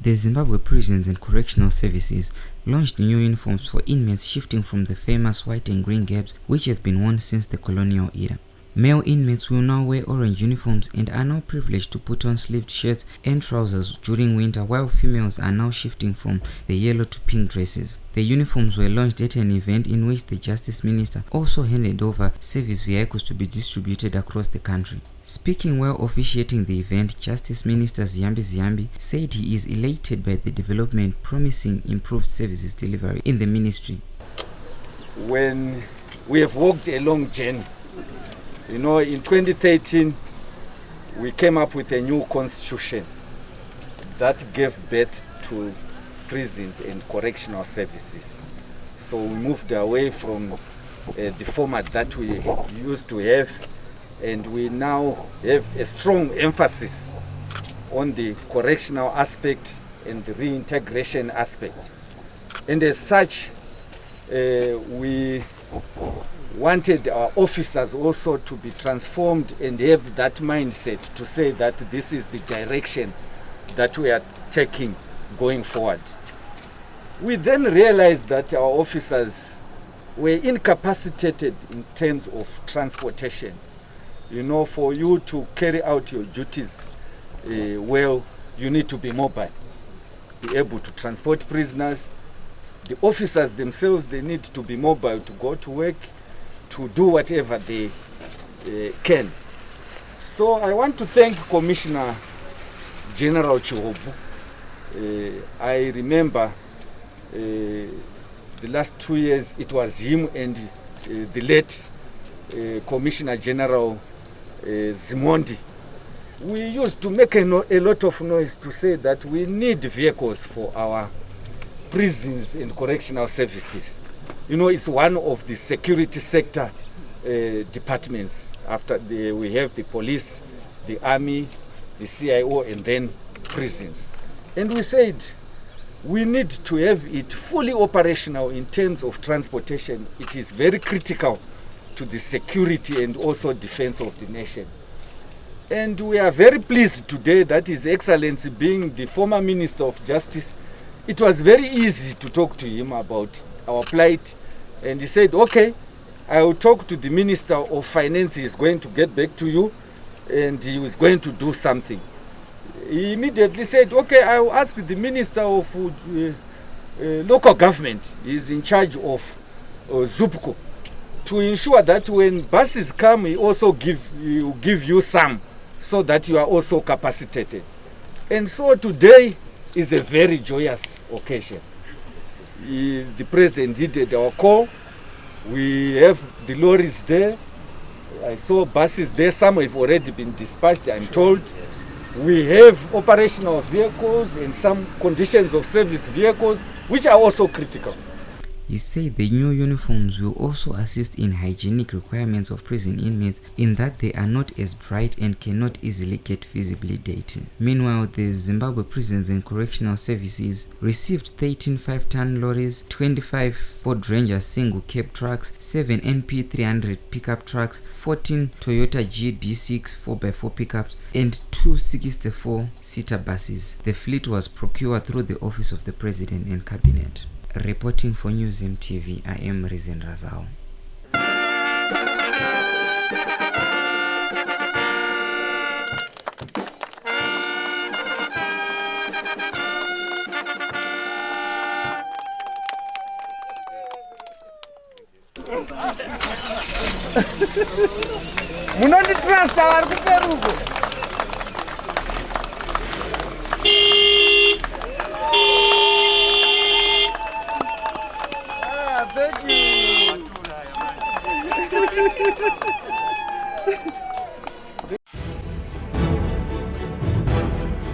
The Zimbabwe Prisons and Correctional Services launched new uniforms for inmates shifting from the famous white and green gabs which have been worn since the colonial era. Male inmates will now wear orange uniforms and are now privileged to put on sleeved shirts and trousers during winter, while females are now shifting from the yellow to pink dresses. The uniforms were launched at an event in which the Justice Minister also handed over service vehicles to be distributed across the country. Speaking while officiating the event, Justice Minister Ziyambi said he is elated by the development, promising improved services delivery in the ministry. When we have walked a long journey, in 2013, we came up with a new constitution that gave birth to prisons and correctional services. So we moved away from the format that we used to have, and we now have a strong emphasis on the correctional aspect and the reintegration aspect. And as such, we wanted our officers also to be transformed and have that mindset to say that this is the direction that we are taking going forward. We then realized that our officers were incapacitated in terms of transportation. For you to carry out your duties well, you need to be mobile, be able to transport prisoners. The officers themselves, they need to be mobile to go to work, to do whatever they can. So I want to thank Commissioner General Chihovu. I remember the last 2 years it was him and the late Commissioner General Zimondi. We used to make a lot of noise to say that we need vehicles for our prisons and correctional services. It's one of the security sector departments. After we have the police, the army, the CIO, and then prisons. And we said we need to have it fully operational in terms of transportation. It is very critical to the security and also defense of the nation. And we are very pleased today that His Excellency, being the former Minister of Justice, it was very easy to talk to him about our plight. And he said, okay, I will talk to the Minister of Finance. He is going to get back to you and he was going to do something. He immediately said, okay, I will ask the Minister of Local Government. He is in charge of ZUPCO, to ensure that when buses come, he will give you some so that you are also capacitated. And so today is a very joyous occasion. The President did our call. We have the lorries there. I saw buses there. Some have already been dispatched, I'm told. We have operational vehicles and some conditions of service vehicles, which are also critical. He said the new uniforms will also assist in hygienic requirements of prison inmates, in that they are not as bright and cannot easily get visibly dirty. Meanwhile, the Zimbabwe Prisons and Correctional Services received 13 5-ton lorries, 25 Ford Ranger single cab trucks, 7 NP 300 pickup trucks, 14 Toyota GD6 4x4 pickups, and 2 64-seater buses. The fleet was procured through the Office of the President and Cabinet. Reporting for News MTV, I am Rizen Razao. Munonditrasta vari kuperuko. Thank you.